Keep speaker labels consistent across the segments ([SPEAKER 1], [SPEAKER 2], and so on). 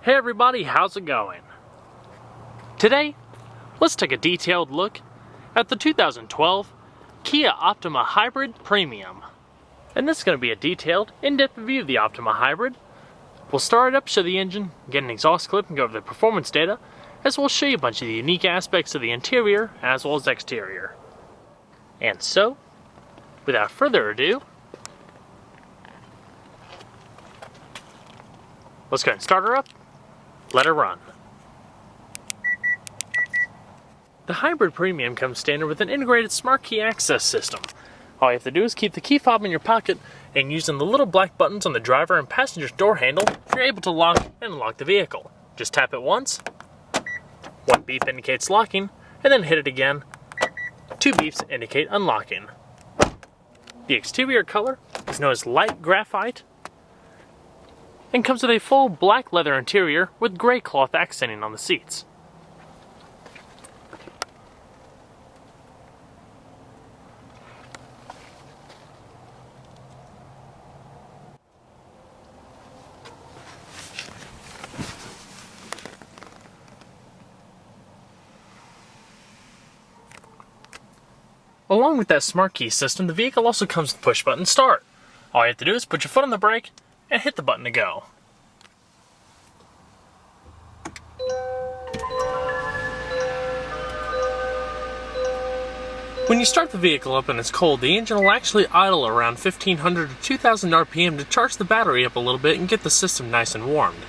[SPEAKER 1] Hey everybody, how's it going? Today, let's take a detailed look at the 2012 Kia Optima Hybrid Premium. And this is going to be a detailed, in-depth review of the Optima Hybrid. We'll start it up, show the engine, get an exhaust clip, and go over the performance data, as well as show you a bunch of the unique aspects of the interior as well as exterior. And so, without further ado, let's go ahead and start her up. Let her run. The Hybrid Premium comes standard with an integrated smart key access system. All you have to do is keep the key fob in your pocket, and using the little black buttons on the driver and passenger's door handle, you're able to lock and unlock the vehicle. Just tap it once, one beep indicates locking, and then hit it again. Two beeps indicate unlocking. The exterior color is known as light graphite, and comes with a full black leather interior with gray cloth accenting on the seats. Along with that smart key system, the vehicle also comes with push button start. All you have to do is put your foot on the brake and hit the button to go. When you start the vehicle up and it's cold, the engine will actually idle around 1500 to 2000 RPM to charge the battery up a little bit and get the system nice and warmed.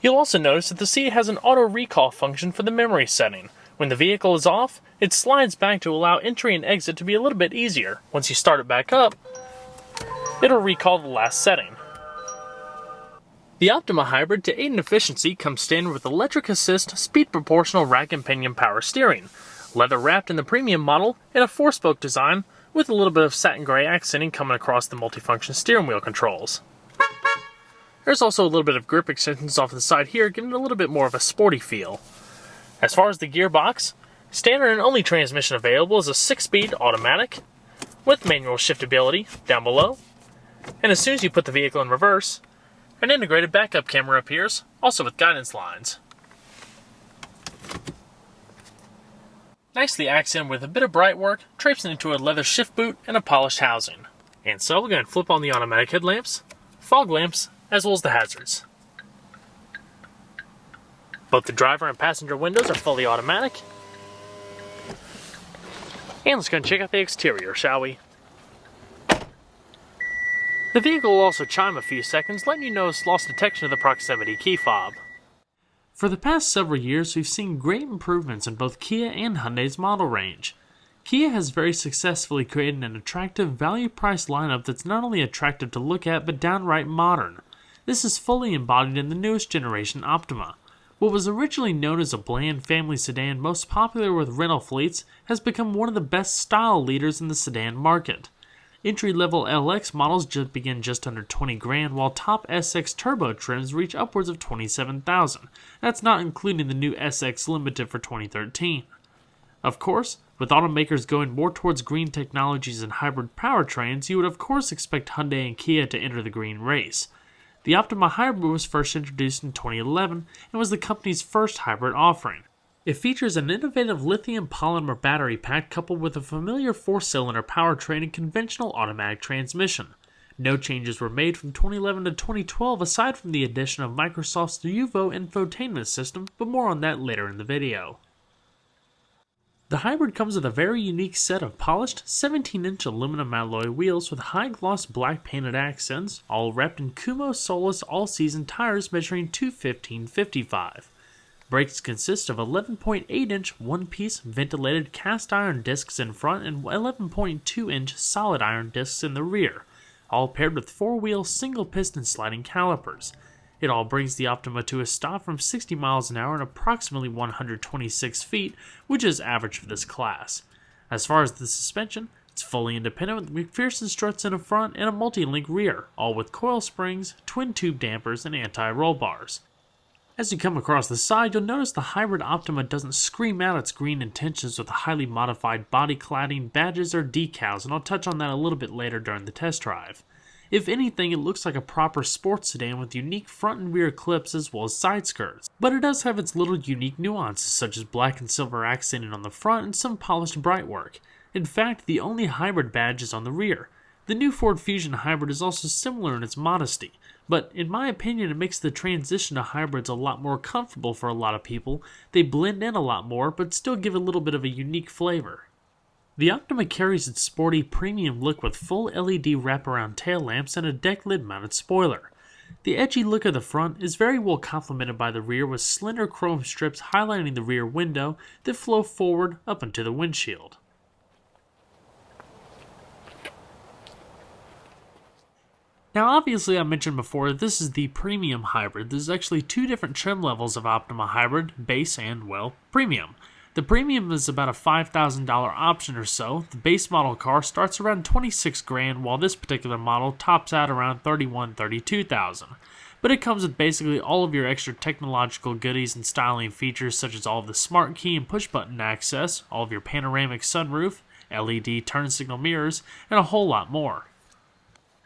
[SPEAKER 1] You'll also notice that the seat has an auto recall function for the memory setting. When the vehicle is off, it slides back to allow entry and exit to be a little bit easier. Once you start it back up, it'll recall the last setting. The Optima Hybrid, to aid in efficiency, comes standard with electric assist, speed proportional rack and pinion power steering, leather wrapped in the premium model, and a 4-spoke design with a little bit of satin gray accenting coming across the multifunction steering wheel controls. There's also a little bit of grip extensions off to the side here, giving it a little bit more of a sporty feel. As far as the gearbox, standard and only transmission available is a 6-speed automatic with manual shiftability down below. And as soon as you put the vehicle in reverse, an integrated backup camera appears, also with guidance lines. Nicely accented with a bit of bright work, traipsing into a leather shift boot and a polished housing. And so we're going to flip on the automatic headlamps, fog lamps, as well as the hazards. Both the driver and passenger windows are fully automatic. And let's go and check out the exterior, shall we? The vehicle will also chime a few seconds, letting you know it's lost detection of the proximity key fob. For the past several years, we've seen great improvements in both Kia and Hyundai's model range. Kia has very successfully created an attractive value-price lineup that's not only attractive to look at, but downright modern. This is fully embodied in the newest generation Optima. What was originally known as a bland family sedan most popular with rental fleets has become one of the best style leaders in the sedan market. Entry-level LX models begin just under 20 grand, while top SX turbo trims reach upwards of 27,000. That's not including the new SX Limited for 2013. Of course, with automakers going more towards green technologies and hybrid powertrains, you would of course expect Hyundai and Kia to enter the green race. The Optima Hybrid was first introduced in 2011 and was the company's first hybrid offering. It features an innovative lithium polymer battery pack coupled with a familiar 4-cylinder powertrain and conventional automatic transmission. No changes were made from 2011 to 2012 aside from the addition of Microsoft's Uvo infotainment system, but more on that later in the video. The hybrid comes with a very unique set of polished 17-inch aluminum alloy wheels with high-gloss black painted accents, all wrapped in Kumo Solus all-season tires measuring 215/55. Brakes consist of 11.8-inch one-piece ventilated cast iron discs in front and 11.2-inch solid iron discs in the rear, all paired with four-wheel single-piston sliding calipers. It all brings the Optima to a stop from 60 miles an hour and approximately 126 feet, which is average for this class. As far as the suspension, it's fully independent with McPherson struts in the front and a multi-link rear, all with coil springs, twin-tube dampers, and anti-roll bars. As you come across the side, you'll notice the hybrid Optima doesn't scream out its green intentions with highly modified body cladding, badges, or decals, and I'll touch on that a little bit later during the test drive. If anything, it looks like a proper sports sedan with unique front and rear clips as well as side skirts. But it does have its little unique nuances, such as black and silver accenting on the front and some polished brightwork. In fact, the only hybrid badge is on the rear. The new Ford Fusion Hybrid is also similar in its modesty, but in my opinion it makes the transition to hybrids a lot more comfortable for a lot of people. They blend in a lot more, but still give a little bit of a unique flavor. The Optima carries its sporty premium look with full LED wraparound tail lamps and a deck lid mounted spoiler. The edgy look of the front is very well complemented by the rear with slender chrome strips highlighting the rear window that flow forward up into the windshield. Now obviously I mentioned before that this is the premium hybrid. There's actually two different trim levels of Optima Hybrid, base and, well, premium. The premium is about a $5,000 option or so. The base model car starts around $26,000, while this particular model tops out around $32,000. But it comes with basically all of your extra technological goodies and styling features such as all of the smart key and push button access, all of your panoramic sunroof, LED turn signal mirrors, and a whole lot more.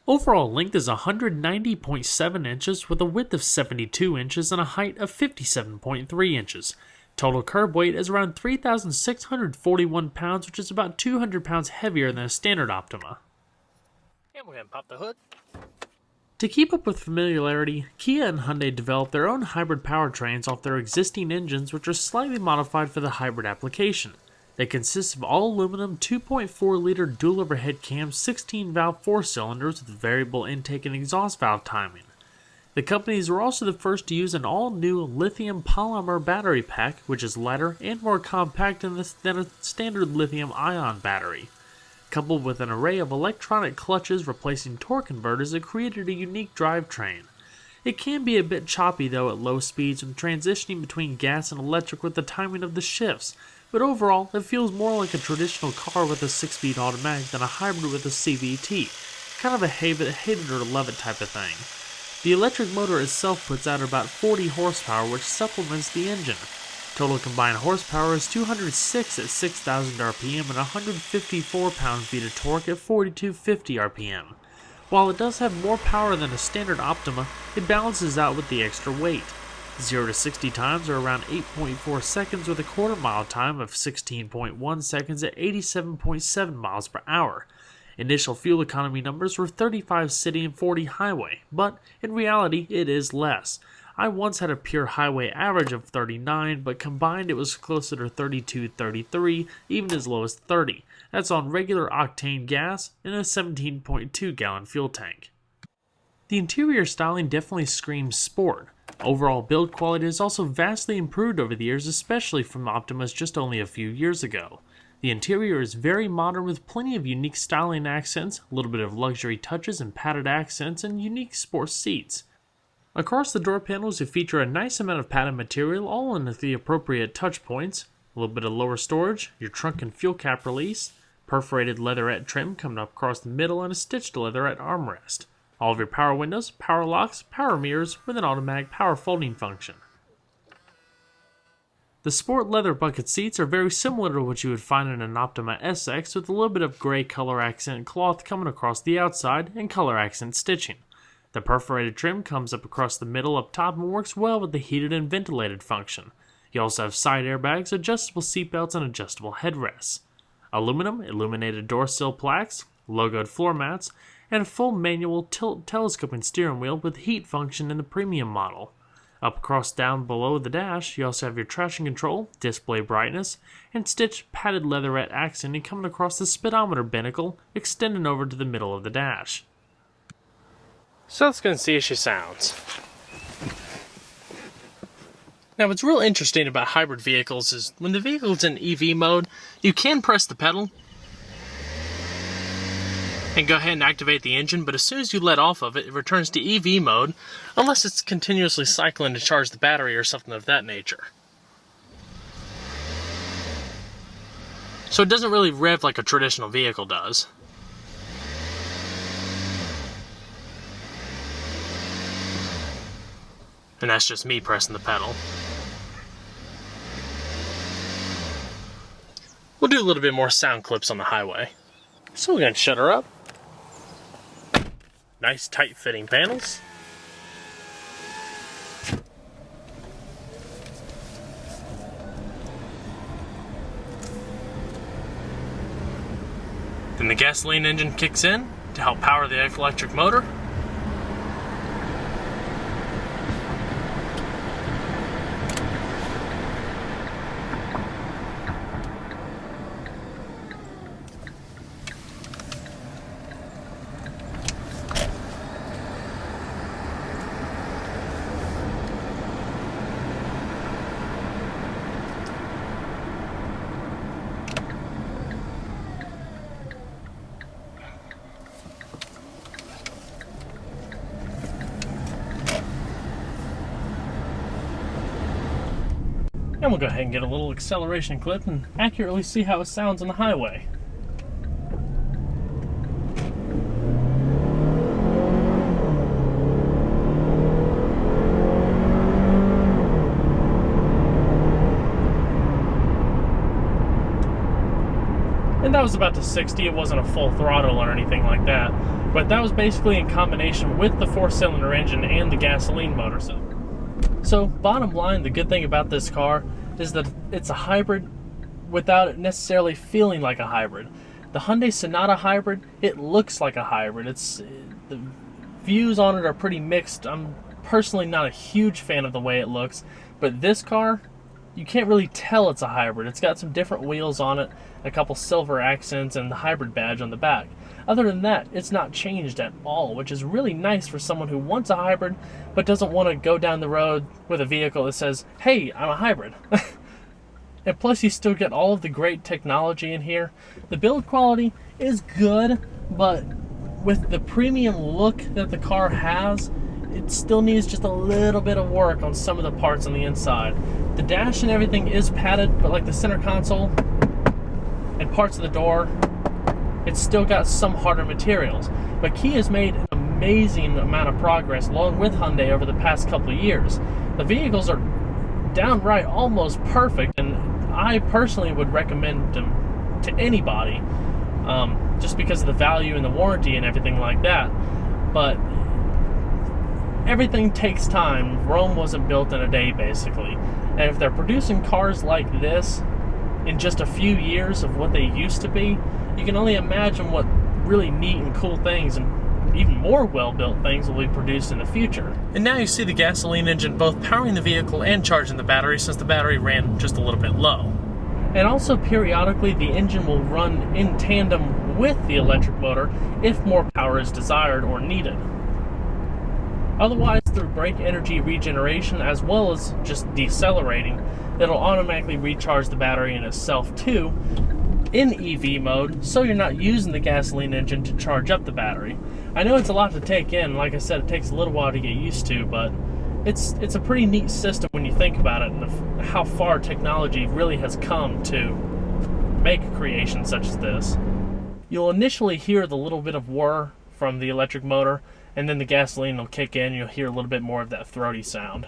[SPEAKER 1] Overall length is 190.7 inches with a width of 72 inches and a height of 57.3 inches. Total curb weight is around 3,641 pounds, which is about 200 pounds heavier than a standard Optima.
[SPEAKER 2] And we're going to pop the hood.
[SPEAKER 1] To keep up with familiarity, Kia and Hyundai developed their own hybrid powertrains off their existing engines, which are slightly modified for the hybrid application. They consist of all aluminum 2.4-liter dual overhead cam 16-valve 4-cylinders with variable intake and exhaust valve timing. The companies were also the first to use an all-new lithium polymer battery pack, which is lighter and more compact than a standard lithium-ion battery. Coupled with an array of electronic clutches replacing torque converters, it created a unique drivetrain. It can be a bit choppy though at low speeds when transitioning between gas and electric with the timing of the shifts, but overall it feels more like a traditional car with a 6-speed automatic than a hybrid with a CVT, kind of a hate it or love it type of thing. The electric motor itself puts out about 40 horsepower, which supplements the engine. Total combined horsepower is 206 at 6,000 RPM and 154 pound-feet of torque at 4,250 RPM. While it does have more power than a standard Optima, it balances out with the extra weight. 0 to 60 times are around 8.4 seconds with a quarter-mile time of 16.1 seconds at 87.7 miles per hour. Initial fuel economy numbers were 35 city and 40 highway, but in reality it is less. I once had a pure highway average of 39, but combined it was closer to 32, 33, even as low as 30. That's on regular octane gas in a 17.2 gallon fuel tank. The interior styling definitely screams sport. Overall build quality has also vastly improved over the years, especially from Optimas just only a few years ago. The interior is very modern with plenty of unique styling accents, a little bit of luxury touches and padded accents, and unique sports seats. Across the door panels you feature a nice amount of padded material, all in the appropriate touch points, a little bit of lower storage, your trunk and fuel cap release, perforated leatherette trim coming up across the middle, and a stitched leatherette armrest. All of your power windows, power locks, power mirrors with an automatic power folding function. The sport leather bucket seats are very similar to what you would find in an Optima SX, with a little bit of gray color accent cloth coming across the outside and color accent stitching. The perforated trim comes up across the middle up top and works well with the heated and ventilated function. You also have side airbags, adjustable seatbelts, and adjustable headrests. Aluminum illuminated door sill plaques, logoed floor mats, and a full manual telescoping steering wheel with heat function in the premium model. Up across down below the dash, you also have your traction control, display brightness, and stitched padded leatherette accenting coming across the speedometer binnacle, extending over to the middle of the dash.
[SPEAKER 2] So let's go and see how she sounds. Now what's real interesting about hybrid vehicles is when the vehicle's in EV mode, you can press the pedal and go ahead and activate the engine, but as soon as you let off of it, it returns to EV mode, unless it's continuously cycling to charge the battery or something of that nature. So it doesn't really rev like a traditional vehicle does. And that's just me pressing the pedal. We'll do a little bit more sound clips on the highway. So we're going to shut her up. Nice tight fitting panels. Then the gasoline engine kicks in to help power the electric motor. And we'll go ahead and get a little acceleration clip and accurately see how it sounds on the highway. And that was about to 60, it wasn't a full throttle or anything like that, but that was basically in combination with the 4-cylinder engine and the gasoline motor. So bottom line, the good thing about this car is that it's a hybrid without it necessarily feeling like a hybrid. The Hyundai Sonata Hybrid, it looks like a hybrid. The views on it are pretty mixed. I'm personally not a huge fan of the way it looks, but this car, you can't really tell it's a hybrid. It's got some different wheels on it, a couple silver accents, and the hybrid badge on the back. Other than that, it's not changed at all, which is really nice for someone who wants a hybrid but doesn't want to go down the road with a vehicle that says, hey, I'm a hybrid. And plus you still get all of the great technology in here. The build quality is good, but with the premium look that the car has, it still needs just a little bit of work on some of the parts on the inside. The dash and everything is padded, but like the center console and parts of the door, it's still got some harder materials. But Kia has made an amazing amount of progress along with Hyundai over the past couple of years. The vehicles are downright almost perfect, and I personally would recommend them to anybody, just because of the value and the warranty and everything like that. But everything takes time. Rome wasn't built in a day, basically. And if they're producing cars like this in just a few years of what they used to be, you can only imagine what really neat and cool things and even more well-built things will be produced in the future. And now you see the gasoline engine both powering the vehicle and charging the battery, since the battery ran just a little bit low. And also periodically the engine will run in tandem with the electric motor if more power is desired or needed. Otherwise, through brake energy regeneration as well as just decelerating, it'll automatically recharge the battery in itself too in EV mode, so you're not using the gasoline engine to charge up the battery. I know it's a lot to take in. Like I said, it takes a little while to get used to, but it's a pretty neat system when you think about it, and how far technology really has come to make a creation such as this. You'll initially hear the little bit of whir from the electric motor, and then the gasoline will kick in. You'll hear a little bit more of that throaty sound.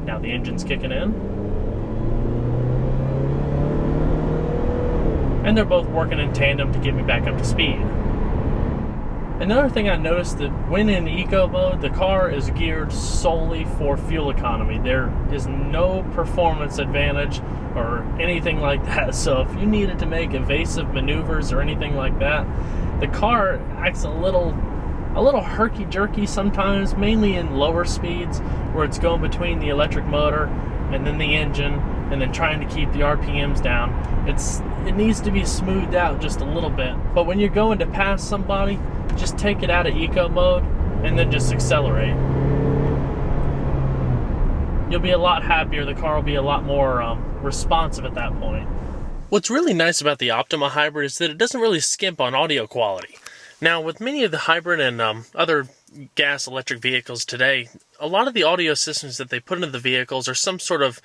[SPEAKER 2] Now the engine's kicking in. And they're both working in tandem to get me back up to speed. Another thing I noticed, that when in eco mode, the car is geared solely for fuel economy. There is no performance advantage or anything like that. So if you needed to make evasive maneuvers or anything like that, the car acts a little a little herky-jerky sometimes, mainly in lower speeds, where it's going between the electric motor and then the engine, and then trying to keep the RPMs down. It needs to be smoothed out just a little bit. But when you're going to pass somebody, just take it out of eco mode and then just accelerate. You'll be a lot happier. The car will be a lot more responsive at that point. What's really nice about the Optima Hybrid is that it doesn't really skimp on audio quality. Now, with many of the hybrid and other gas electric vehicles today, a lot of the audio systems that they put into the vehicles are some sort of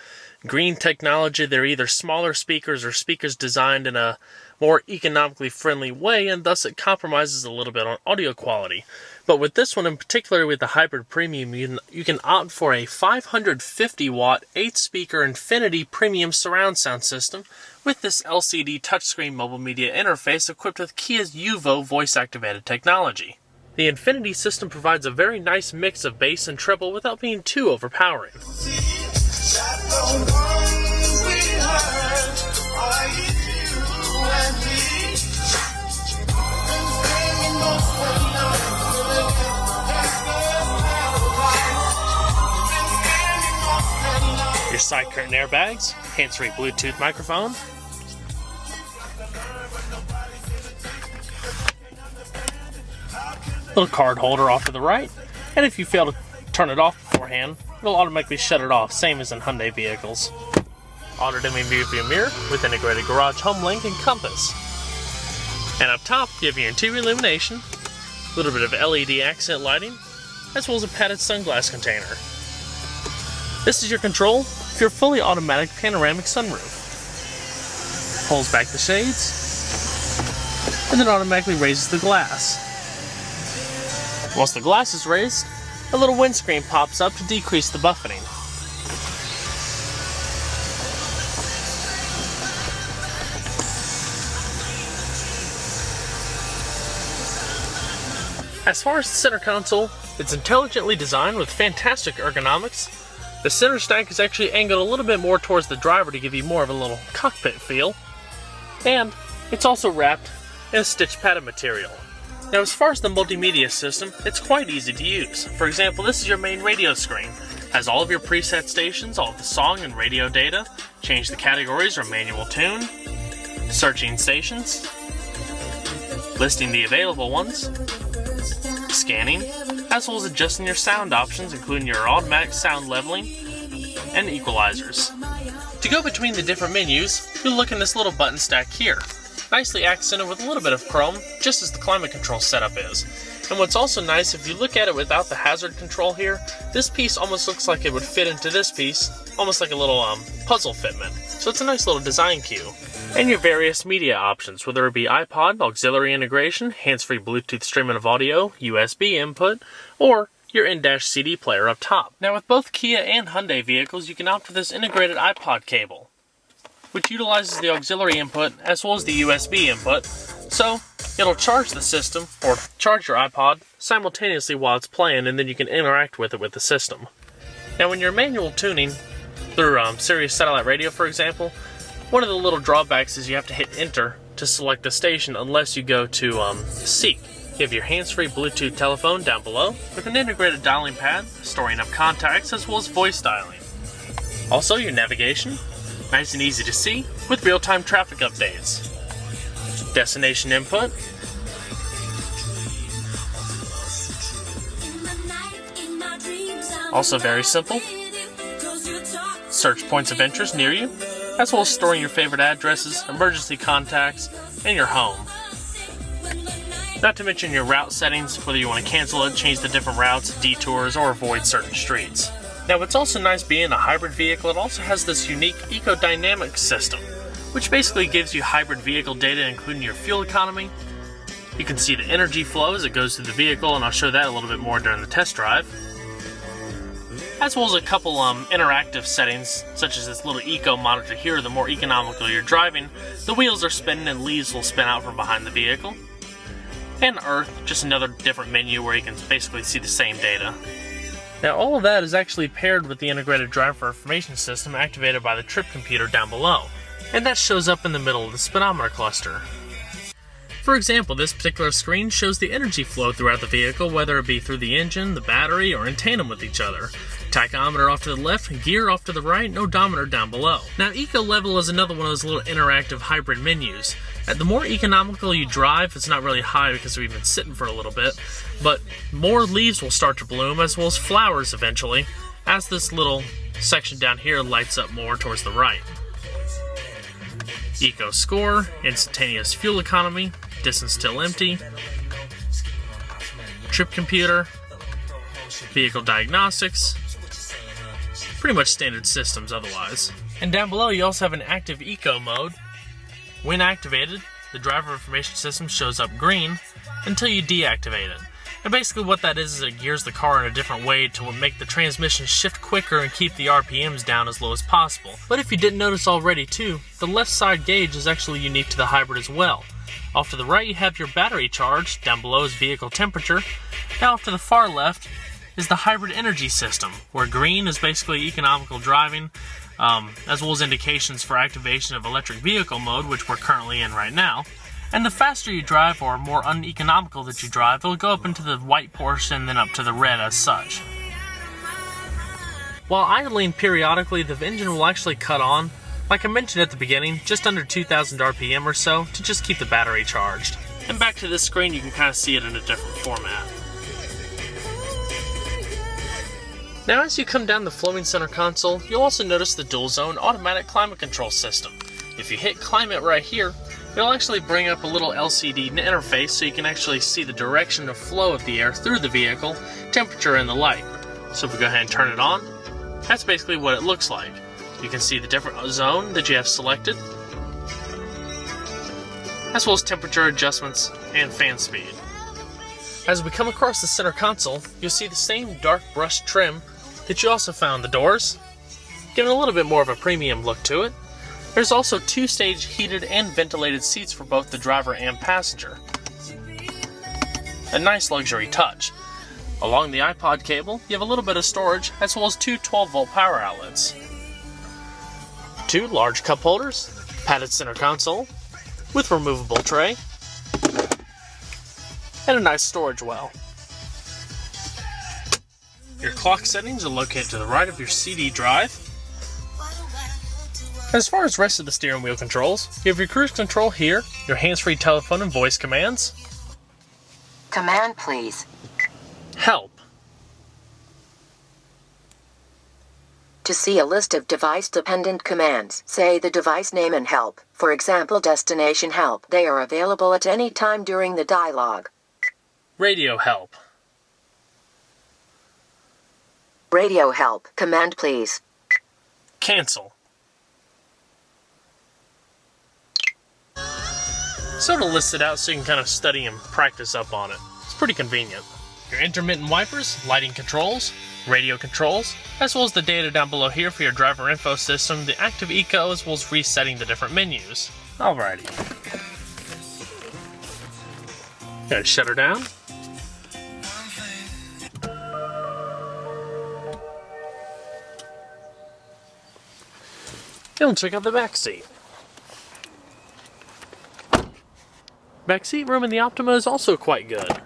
[SPEAKER 2] green technology. They're either smaller speakers or speakers designed in a more economically friendly way, and thus it compromises a little bit on audio quality. But with this one, in particular with the Hybrid Premium, you can opt for a 550 watt 8-speaker Infinity Premium surround sound system with this LCD touchscreen mobile media interface equipped with Kia's UVO voice-activated technology. The Infinity system provides a very nice mix of bass and treble without being too overpowering. Your side curtain airbags, hands-free Bluetooth microphone, little card holder off to the right, and if you fail to turn it off beforehand, it'll automatically shut it off, same as in Hyundai vehicles. Auto-dimming view mirror with integrated garage home link and compass. And up top, you have your interior illumination, a little bit of LED accent lighting, as well as a padded sunglass container. This is your control for your fully automatic panoramic sunroof. Pulls back the shades, and then automatically raises the glass. Once the glass is raised, a little windscreen pops up to decrease the buffeting. As far as the center console, it's intelligently designed with fantastic ergonomics. The center stack is actually angled a little bit more towards the driver to give you more of a little cockpit feel. And it's also wrapped in a stitched padded material. Now, as far as the multimedia system, it's quite easy to use. For example, this is your main radio screen. It has all of your preset stations, all of the song and radio data, change the categories or manual tune, searching stations, listing the available ones, scanning, as well as adjusting your sound options, including your automatic sound leveling and equalizers. To go between the different menus, you'll look in this little button stack here, nicely accented with a little bit of chrome, just as the climate control setup is. And what's also nice, if you look at it without the hazard control here, this piece almost looks like it would fit into this piece, almost like a little puzzle fitment. So it's a nice little design cue. And your various media options, whether it be iPod, auxiliary integration, hands-free Bluetooth streaming of audio, USB input, or your in-dash CD player up top. Now, with both Kia and Hyundai vehicles, you can opt for this integrated iPod cable, which utilizes the auxiliary input as well as the USB input, so it'll charge the system, or charge your iPod, simultaneously while it's playing, and then you can interact with it with the system. Now, when you're manual tuning through Sirius satellite radio, for example, one of the little drawbacks is you have to hit enter to select a station unless you go to seek. You have your hands-free Bluetooth telephone down below with an integrated dialing pad, storing up contacts as well as voice dialing. Also, your navigation, nice and easy to see with real-time traffic updates. Destination input, also very simple. Search points of interest near you, as well as storing your favorite addresses, emergency contacts, and your home. Not to mention your route settings, whether you want to cancel it, change the different routes, detours, or avoid certain streets. Now, what's also nice being a hybrid vehicle, it also has this unique eco-dynamic system, which basically gives you hybrid vehicle data, including your fuel economy. You can see the energy flow as it goes through the vehicle, and I'll show that a little bit more during the test drive. As well as a couple interactive settings, such as this little eco monitor here. The more economical you're driving, the wheels are spinning and leaves will spin out from behind the vehicle. And Earth, just another different menu where you can basically see the same data. Now, all of that is actually paired with the integrated driver information system activated by the trip computer down below, and that shows up in the middle of the speedometer cluster. For example, this particular screen shows the energy flow throughout the vehicle, whether it be through the engine, the battery, or in tandem with each other. Tachometer off to the left, gear off to the right, and odometer down below. Now, Eco Level is another one of those little interactive hybrid menus. The more economical you drive, it's not really high because we've been sitting for a little bit, but more leaves will start to bloom as well as flowers eventually, as this little section down here lights up more towards the right. Eco Score, instantaneous fuel economy, distance till empty, trip computer, vehicle diagnostics, pretty much standard systems otherwise. And down below you also have an active eco mode. When activated, the driver information system shows up green until you deactivate it. And basically what that is it gears the car in a different way to make the transmission shift quicker and keep the RPMs down as low as possible. But if you didn't notice already too, the left side gauge is actually unique to the hybrid as well. Off to the right you have your battery charge, down below is vehicle temperature. Now off to the far left is the hybrid energy system, where green is basically economical driving, as well as indications for activation of electric vehicle mode, which we're currently in right now. And the faster you drive, or more uneconomical that you drive, it'll go up into the white portion, then up to the red as such. While idling periodically, the engine will actually cut on, like I mentioned at the beginning, just under 2,000 RPM or so, to just keep the battery charged. And back to this screen, you can kind of see it in a different format. Now as you come down the flowing center console, you'll also notice the dual zone automatic climate control system. If you hit climate right here, it'll actually bring up a little LCD interface so you can actually see the direction of flow of the air through the vehicle, temperature, and the like. So if we go ahead and turn it on, that's basically what it looks like. You can see the different zone that you have selected, as well as temperature adjustments and fan speed. As we come across the center console, you'll see the same dark brush trim that you also found the doors, giving a little bit more of a premium look to it. There's also two-stage heated and ventilated seats for both the driver and passenger. A nice luxury touch. Along the iPod cable, you have a little bit of storage, as well as two 12-volt power outlets. Two large cup holders, padded center console, with removable tray, and a nice storage well. Your clock settings are located to the right of your CD drive. As far as rest of the steering wheel controls, you have your cruise control here, your hands-free telephone and voice commands.
[SPEAKER 3] Command, please.
[SPEAKER 2] Help.
[SPEAKER 3] To see a list of device-dependent commands, say the device name and help. For example, destination help. They are available at any time during the dialogue.
[SPEAKER 2] Radio help.
[SPEAKER 3] Radio help. Command, please.
[SPEAKER 2] Cancel. Sort of list it out so you can kind of study and practice up on it. It's pretty convenient. Your intermittent wipers, lighting controls, radio controls, as well as the data down below here for your driver info system, the active eco, as well as resetting the different menus. Alrighty. Gotta shut her down. And we'll check out the back seat. Back seat room in the Optima is also quite good.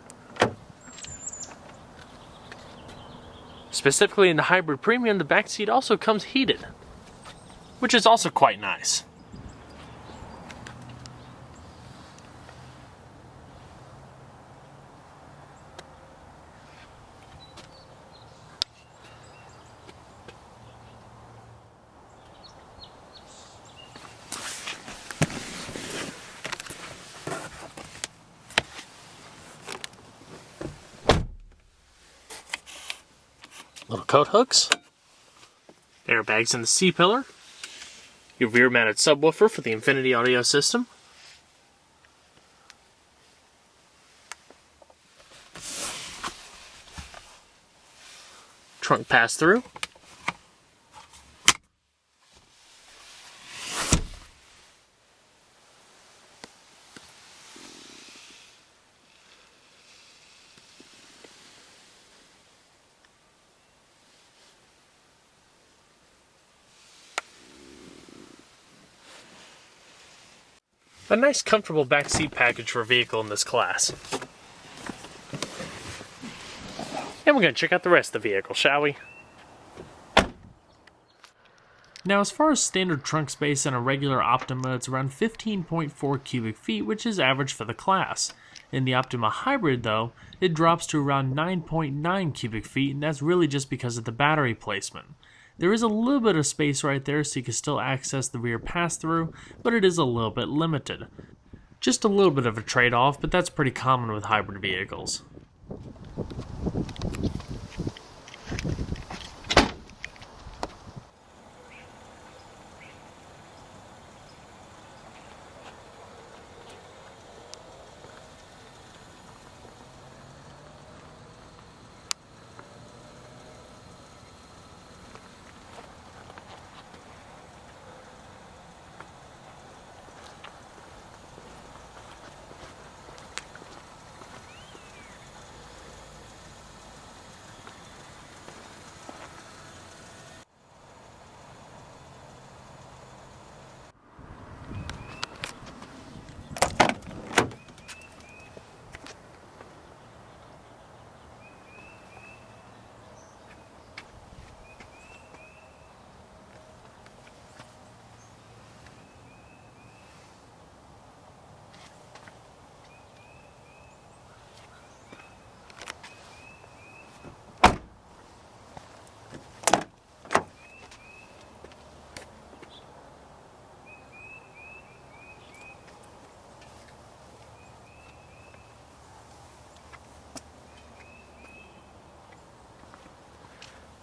[SPEAKER 2] Specifically in the Hybrid Premium, the back seat also comes heated, which is also quite nice. Little coat hooks, airbags in the C-pillar, your rear-mounted subwoofer for the Infinity audio system, trunk pass-through, A nice comfortable back seat package for a vehicle in this class. And we're going to check out the rest of the vehicle, shall we?
[SPEAKER 1] Now, as far as standard trunk space in a regular Optima, it's around 15.4 cubic feet, which is average for the class. In the Optima Hybrid, though, it drops to around 9.9 cubic feet, and that's really just because of the battery placement. There is a little bit of space right there, so you can still access the rear pass-through, but it is a little bit limited. Just a little bit of a trade-off, but that's pretty common with hybrid vehicles.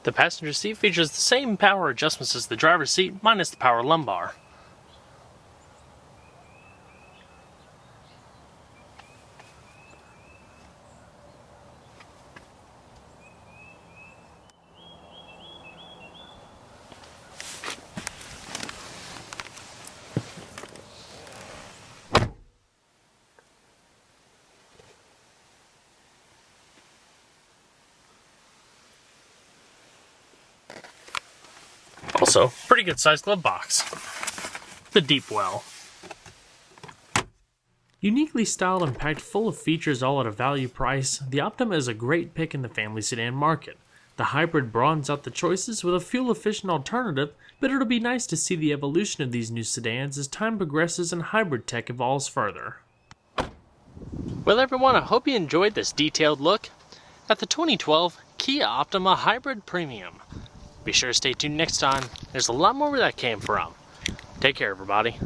[SPEAKER 2] The passenger seat features the same power adjustments as the driver's seat, minus the power lumbar. Also, pretty good sized glove box. The deep well.
[SPEAKER 1] Uniquely styled and packed full of features all at a value price, the Optima is a great pick in the family sedan market. The hybrid broadens out the choices with a fuel-efficient alternative, but it'll be nice to see the evolution of these new sedans as time progresses and hybrid tech evolves further.
[SPEAKER 2] Well everyone, I hope you enjoyed this detailed look at the 2012 Kia Optima Hybrid Premium. Be sure to stay tuned next time. There's a lot more where that came from. Take care, everybody.